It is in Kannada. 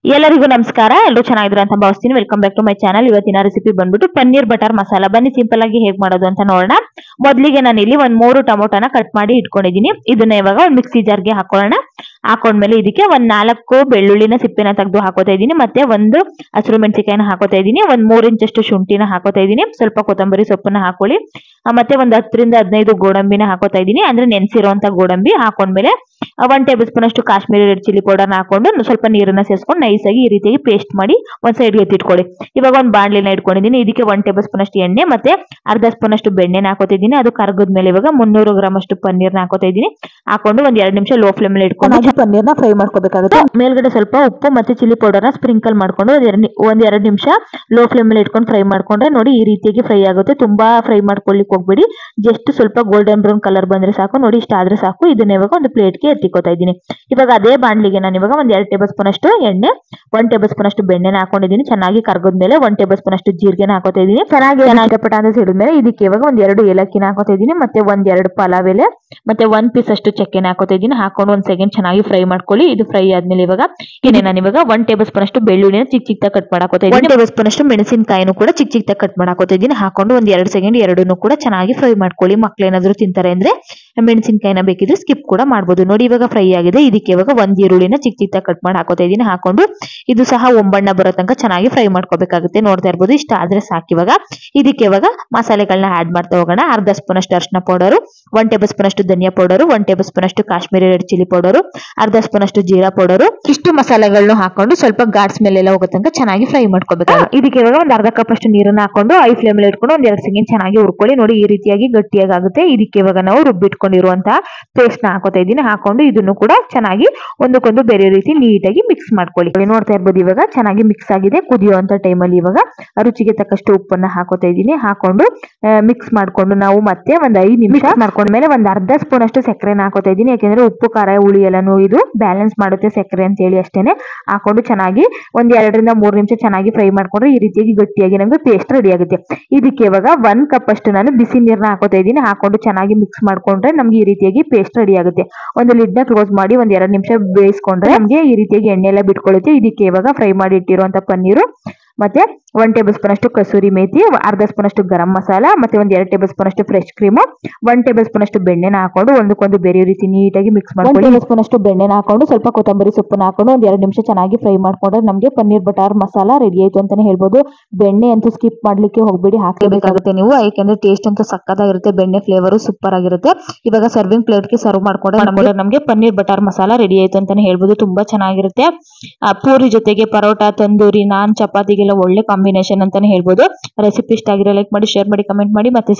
ಎಲ್ಲರಿಗೂ ನಮಸ್ಕಾರ. ಎಲ್ಲರೂ ಚೆನ್ನಾಗಿದ್ದೀರಾ ಅಂತ ಭಾವಿಸ್ತೀನಿ. Welcome back to my channel. ಇವತ್ತಿನ ರೆಸಿಪಿ ಬಂದ್ಬಿಟ್ಟು ಪನ್ನೀರ್ ಬಟರ್ ಮಸಾಲಾ. ಬನ್ನಿ ಸಿಂಪಲ್ ಆಗಿ ಹೇಗೆ ಮಾಡೋದು ಅಂತ ನೋಡೋಣ. ಮೊದಲಿಗೆ ನಾನು ಇಲ್ಲಿ ಒಂದು 3 ಟೊಮೊಟೊನ ಕಟ್ ಮಾಡಿ ಇಟ್ಕೊಂಡಿದ್ದೀನಿ. ಇದನ್ನ ಇವಾಗ ಒಂದು ಮಿಕ್ಸಿ ಜಾರ್ಗೆ ಹಾಕೊಳ್ಳೋಣ. ಹಾಕೊಂಡ್ಮೇಲೆ ಇದಕ್ಕೆ ಒಂದು 4 ಬೆಳ್ಳುಳ್ಳಿನ ಸಿಪ್ಪೆನ ತೆಗೆದು ಹಾಕೋತಾ ಇದ್ದೀನಿ. ಮತ್ತೆ ಒಂದು ಹಸಿರು ಮೆಣಸಿನಕಾಯಿನ ಹಾಕೋತಾ ಇದ್ದೀನಿ. ಒಂದು 3 ಇಂಚಷ್ಟು ಶುಂಠಿನ ಹಾಕೋತಾ ಇದ್ದೀನಿ. ಸ್ವಲ್ಪ ಕೊತ್ತಂಬರಿ ಸೊಪ್ಪನ್ನ ಹಾಕೊಳ್ಳಿ. ಮತ್ತೆ ಒಂದು 10 ರಿಂದ 15 ಗೋಡಂಬಿನ ಹಾಕೋತಾ ಇದ್ದೀನಿ. ಅಂದ್ರೆ ನೆನೆಸಿರುವಂತ ಗೋಡಂಬಿ ಹಾಕೊಂಡ್ಮೇಲೆ 1 ಟೇಬಲ್ ಸ್ಪೂನ್ ಅಷ್ಟು ಕಾಶ್ಮೀರಿ ರೆಡ್ ಚಿಲ್ಲಿ ಪೌಡರ್ನ ಹಾಕೊಂಡು ಸ್ವಲ್ಪ ನೀರನ್ನ ಸೇರಿಸ್ಕೊಂಡು ನೈಸ್ ಆಗಿ ಈ ರೀತಿಯಾಗಿ ಪೇಸ್ಟ್ ಮಾಡಿ ಒಂದ್ ಸೈಡ್ಗೆ ಎತ್ತಿಟ್ಕೊಳ್ಳಿ. ಇವಾಗ ಒಂದು ಬಾಣಲಿನ ಇಟ್ಕೊಂಡಿದ್ದೀನಿ. ಇದಕ್ಕೆ 1 ಟೇಬಲ್ ಸ್ಪೂನ್ ಅಷ್ಟು ಎಣ್ಣೆ ಮತ್ತೆ ಅರ್ಧ ಸ್ಪೂನ್ ಅಷ್ಟು ಬೆಣ್ಣೆನ ಹಾಕೋತಿದ್ದೀನಿ. ಅದು ಕರಗದ್ಮೇಲೆ ಇವಾಗ 300 ಗ್ರಾಮ್ ಅಷ್ಟು ಪನ್ನೀರ್ನ ಹಾಕೋತಾ ಇದ್ದೀನಿ. ಹಾಕೊಂಡು ಒಂದ್ 2 ನಿಮಿಷ ಲೋ ಫ್ಲೇಮ್ ಅಲ್ಲಿ ಇಟ್ಕೊಂಡು ಪನ್ನೀರ್ನ ಫ್ರೈ ಮಾಡ್ಕೋಬೇಕಾಗುತ್ತೆ. ಮೇಲ್ಗಡೆ ಸ್ವಲ್ಪ ಉಪ್ಪು ಮತ್ತೆ ಚಿಲ್ಲಿ ಪೌಡರ್ನ ಸ್ಪ್ರಿಂಕಲ್ ಮಾಡ್ಕೊಂಡು ಒಂದ್ 2 ನಿಮಿಷ ಲೋ ಫ್ಲೇಮ್ ಅಲ್ಲಿ ಇಟ್ಕೊಂಡು ಫ್ರೈ ಮಾಡ್ಕೊಂಡ್ರೆ ನೋಡಿ ಈ ರೀತಿಯಾಗಿ ಫ್ರೈ ಆಗುತ್ತೆ. ತುಂಬಾ ಫ್ರೈ ಮಾಡ್ಕೊಳ್ಳಿಕ್ಕೆ ಹೋಗ್ಬೇಡಿ. ಜಸ್ಟ್ ಸ್ವಲ್ಪ ಗೋಲ್ಡನ್ ಬ್ರೌನ್ ಕಲರ್ ಬಂದ್ರೆ ಸಾಕು. ನೋಡಿ ಇಷ್ಟ ಆದ್ರೆ ಸಾಕು. ಇದನ್ನ ಇವಾಗ ಒಂದು ಪ್ಲೇಟ್ಗೆ ಎತ್ತಿಕೋತಾ ಇದ್ದೀನಿ. ಇವಾಗ ಅದೇ ಬಾಣಲಿಗೆ ನಾನು ಇವಾಗ ಒಂದ್ 2 ಟೇಬಲ್ ಸ್ಪೂನ್ ಅಷ್ಟು ಎಣ್ಣೆ, 1 ಟೇಬಲ್ ಸ್ಪೂನ್ ಅಷ್ಟು ಬೆಣ್ಣೆನ ಹಾಕೊಂಡಿದ್ದೀನಿ. ಚೆನ್ನಾಗಿ ಕರಗದ್ಮೇಲೆ 1 ಟೇಬಲ್ ಸ್ಪೂನ್ ಅಷ್ಟು ಜೀರಿಗೆನ ಹಾಕೋತಾ ಇದ್ದೀನಿ. ಚೆನ್ನಾಗಿ ಪಟ ಅಂತ ಸಿಡಿದ್ಮೇಲೆ ಇದಕ್ಕೆ ಇವಾಗ ಒಂದ್ 2 ಏಲಕ್ಕಿನ ಹಾಕೋತಾ ಇದ್ದೀನಿ. ಮತ್ತೆ ಒಂದ್ 2 ಪಲಾವ್ ಎಲೆ ಮತ್ತೆ 1 ಪೀಸ್ ಅಷ್ಟು ಚಕ್ಕೆನ ಹಾಕೋತಾ ಇದ್ದೀನಿ. ಹಾಕೊಂಡು 1 ಸೆಕೆಂಡ್ ಚೆನ್ನಾಗಿ ಫ್ರೈ ಮಾಡ್ಕೊಳ್ಳಿ. ಇದು ಫ್ರೈ ಆದ್ಮೇಲೆ ಇವಾಗ ನಾನು ಇವಾಗ 1 ಟೇಬಲ್ ಸ್ಪೂನ್ ಅಷ್ಟು ಬೆಳ್ಳುಳ್ಳಿನ ಚಿಕ್ಕ ಕಟ್ ಮಾಡಾಕೋತಾ ಇದ್ದೀನಿ. 1 ಟೇಬಲ್ ಸ್ಪೂನ್ ಅಷ್ಟು ಮೆಣಸಿನಕಾಯಿನೂ ಕೂಡ ಚಿಕ್ಕ ಕಟ್ ಮಾಡಾಕೋತಾ ಇದ್ದೀನಿ. ಹಾಕೊಂಡು ಒಂದ್ 2 ಸೆಕೆಂಡ್ ಎರಡನ್ನೂ ಕೂಡ ಚೆನ್ನಾಗಿ ಫ್ರೈ ಮಾಡ್ಕೊಳ್ಳಿ. ಮಕ್ಳೇನಾದ್ರೂ ತಿಂತಾರೆ ಅಂದ್ರೆ ಮೆಣಸಿನಕಾಯಿನ ಬೇಕಿದ್ರೆ ಸ್ಕಿಪ್ ಕೂಡ ಮಾಡ್ಬೋದು. ನೋಡಿ ಇವಾಗ ಫ್ರೈ ಆಗಿದೆ. ಇದಕ್ಕೆ ಇವಾಗ 1 ಈರುಳ್ಳಿನ ಚಿಕ್ಕ ಕಟ್ ಮಾಡಿ ಹಾಕೋತಾ ಇದ್ದೀನಿ. ಹಾಕೊಂಡು ಇದು ಸಹ ಒಂಬಣ್ಣ ಬರೋ ತನಕ ಚೆನ್ನಾಗಿ ಫ್ರೈ ಮಾಡ್ಕೋಬೇಕಾಗುತ್ತೆ. ನೋಡ್ತಾ ಇರ್ಬೋದು. ಇಷ್ಟ ಆದ್ರೆ ಸಾಕು. ಇವಾಗ ಇದಕ್ಕೆ ಇವಾಗ ಮಸಾಲೆಗಳನ್ನ ಆಡ್ ಮಾಡ್ತಾ ಹೋಗೋಣ. ಅರ್ಧ ಸ್ಪೂನ್ ಅಷ್ಟು ಅರಿಶಿನ ಪೌಡರ್, 1 ಟೇಬಲ್ ಸ್ಪೂನ್ ಅಷ್ಟು ಧನಿಯಾ ಪೌಡರ್, 1 ಟೇಬಲ್ ಸ್ಪೂನ್ ಅಷ್ಟು ಕಾಶ್ಮೀರಿ ರೆಡ್ ಚಿಲ್ಲಿ ಪೌಡರ್, ಅರ್ಧ ಸ್ಪೂನ್ ಅಷ್ಟು ಜೀರಾ ಪೌಡರ್. ಇಷ್ಟು ಮಸಾಲೆಗಳನ್ನ ಹಾಕೊಂಡು ಸ್ವಲ್ಪ ಗಾಡ್ ಸ್ಮೆಲ್ ಎಲ್ಲ ಹೋಗೋ ತನಕ ಚೆನ್ನಾಗಿ ಫ್ರೈ ಮಾಡ್ಕೋಬೇಕಾಗುತ್ತೆ. ಇದಕ್ಕೆ ಇವಾಗ ಒಂದು ಅರ್ಧ ಕಪ್ ಅಷ್ಟು ನೀರನ್ನ ಹಾಕೊಂಡು ಹೈ ಫ್ಲೇಮ್ ಅಲ್ಲಿ ಇಟ್ಕೊಂಡು ಒಂದ್ 2 ಸೆಕೆಂಡ್ ಚೆನ್ನಾಗಿ ಹುರ್ಕೊಳ್ಳಿ. ನೋಡಿ ಈ ರೀತಿಯಾಗಿ ಗಟ್ಟಿಯಾಗಿ ಆಗುತ್ತೆ. ಇದಕ್ಕೆ ಇವಾಗ ನಾವು ರುಬ್ಬಿಟ್ಕೊಂಡಿರುವಂತಹ ಪೇಸ್ಟ್ ನ ಹಾಕೋತಾ ಇದ್ದೀನಿ. ಹಾಕೊಂಡು ಇದನ್ನು ಕೂಡ ಚೆನ್ನಾಗಿ ಒಂದಕ್ಕೊಂದು ಬೇರೆ ರೀತಿ ನೀಟಾಗಿ ಮಿಕ್ಸ್ ಮಾಡ್ಕೊಳ್ಳಿ. ನೋಡ್ತಾ ಇರ್ಬೋದು ಇವಾಗ ಚೆನ್ನಾಗಿ ಮಿಕ್ಸ್ ಆಗಿದೆ. ಕುದಿಯುವಂತ ಟೈಮಲ್ಲಿ ಇವಾಗ ರುಚಿಗೆ ತಕ್ಕಷ್ಟು ಉಪ್ಪನ್ನ ಹಾಕೋತಾ ಇದ್ದೀನಿ. ಹಾಕೊಂಡು ಮಿಕ್ಸ್ ಮಾಡ್ಕೊಂಡು ನಾವು ಮತ್ತೆ ಒಂದ್ 5 ನಿಮಿಷ ಮಾಡ್ಕೊಂಡ್ಮೇಲೆ ಒಂದ್ ಅರ್ಧ ಸ್ಪೂನ್ ಅಷ್ಟು ಸಕ್ಕರೆನ ಹಾಕೋತಾ ಇದ್ದೀನಿ. ಯಾಕೆಂದ್ರೆ ಉಪ್ಪು ಖಾರ ಹುಳಿ ಎಲ್ಲಾನು ಇದು ಬ್ಯಾಲೆನ್ಸ್ ಮಾಡುತ್ತೆ ಸಕ್ಕರೆ ಅಂತ ಹೇಳಿ ಅಷ್ಟೇನೆ. ಹಾಕೊಂಡು ಚೆನ್ನಾಗಿ ಒಂದ್ 2 ರಿಂದ 3 ನಿಮಿಷ ಚೆನ್ನಾಗಿ ಫ್ರೈ ಮಾಡ್ಕೊಂಡ್ರೆ ಈ ರೀತಿಯಾಗಿ ಗಟ್ಟಿಯಾಗಿ ನಮ್ಗೆ ಪೇಸ್ಟ್ ರೆಡಿ ಆಗುತ್ತೆ. ಇದಕ್ಕೆ ಇವಾಗ 1 ಕಪ್ ಅಷ್ಟು ನಾನು ಬಿಸಿ ನೀರ್ನ ಹಾಕೋತಾ ಇದ್ದೀನಿ. ಹಾಕೊಂಡು ಚೆನ್ನಾಗಿ ಮಿಕ್ಸ್ ಮಾಡ್ಕೊಂಡ್ರೆ ನಮ್ಗೆ ಈ ರೀತಿಯಾಗಿ ಪೇಸ್ಟ್ ರೆಡಿ ಆಗುತ್ತೆ. ಒಂದು ಲಿಡ್ ನ ಕ್ಲೋಸ್ ಮಾಡಿ ಒಂದ್ 2 ನಿಮಿಷ ಬೇಯಿಸ್ಕೊಂಡ್ರೆ ನಮ್ಗೆ ಈ ರೀತಿಯಾಗಿ ಎಣ್ಣೆ ಎಲ್ಲ ಬಿಟ್ಕೊಳ್ಳುತ್ತೆ. ಇದಕ್ಕೆ ಇವಾಗ ಫ್ರೈ ಮಾಡಿ ಇಟ್ಟಿರುವಂತ ಪನ್ನೀರು ಮತ್ತೆ 1 ಟೇಬಲ್ ಸ್ಪೂನ್ ಅಷ್ಟು ಕಸೂರಿ ಮೇಥಿ, ಅರ್ಧ ಸ್ಪೂನ್ ಅಷ್ಟು ಗರಂ ಮಸಾಲ ಮತ್ತೆ ಒಂದ್ 2 ಟೇಬಲ್ ಸ್ಪೂನ್ ಅಷ್ಟು ಫ್ರೆಶ್ ಕ್ರೀಮ್, 1 ಟೇಬಲ್ ಸ್ಪೂನ್ ಅಷ್ಟು ಬೆಣ್ಣೆನ ಹಾಕೊಂಡು ಒಂದಕ್ಕೊಂದು ಬೇರೆ ರೀತಿ ನೀಟಾಗಿ ಮಿಕ್ಸ್ ಮಾಡ್ಕೊಳ್ಳಿ. 1 ಟೇಬಲ್ ಸ್ಪೂನ್ ಅಷ್ಟು ಬೆಣ್ಣೆನ ಹಾಕೊಂಡು ಸ್ವಲ್ಪ ಕೊತ್ತಂಬರಿ ಸೊಪ್ಪನ್ನ ಹಾಕೊಂಡು ಒಂದ್ 2 ನಿಮಿಷ ಚೆನ್ನಾಗಿ ಫ್ರೈ ಮಾಡ್ಕೊಂಡ್ರೆ ನಮಗೆ ಪನ್ನೀರ್ ಬಟರ್ ಮಸಾಲಾ ರೆಡಿ ಆಯ್ತು ಅಂತಾನೆ ಹೇಳ್ಬೋದು. ಬೆಣ್ಣೆ ಅಂತೂ ಸ್ಕಿಪ್ ಮಾಡ್ಲಿಕ್ಕೆ ಹೋಗ್ಬೇಡಿ, ಹಾಕಬೇಕಾಗುತ್ತೆ ನೀವು. ಯಾಕೆಂದ್ರೆ ಟೇಸ್ಟ್ ಅಂತೂ ಸಕ್ಕತ್ತಾಗಿರುತ್ತೆ. ಬೆಣ್ಣೆ ಫ್ಲೇವರ್ ಸೂಪರ್ ಆಗಿರುತ್ತೆ. ಇವಾಗ ಸರ್ವಿಂಗ್ ಪ್ಲೇಟ್ಗೆ ಸರ್ವ್ ಮಾಡ್ಕೊಂಡ್ರೆ ನಮಗೆ ಪನ್ನೀರ್ ಬಟರ್ ಮಸಾಲಾ ರೆಡಿ ಆಯ್ತು ಅಂತಾನೆ ಹೇಳ್ಬೋದು. ತುಂಬಾ ಚೆನ್ನಾಗಿರುತ್ತೆ. ಪೂರಿ ಜೊತೆಗೆ ಪರೋಟ, ತಂದೂರಿ, ನಾನ್, ಚಪಾತಿಗೆಲ್ಲ ಒಳ್ಳೆ ಕಾಂಬಿನೇಷನ್ ಅಂತಾನೆ ಹೇಳ್ಬೋದು. ರೆಸಿಪಿ ಇಷ್ಟ ಆಗಿರೋ ಲೈಕ್ ಮಾಡಿ, ಶೇರ್ ಮಾಡಿ, ಕಮೆಂಟ್ ಮಾಡಿ. ಮತ್ತೆ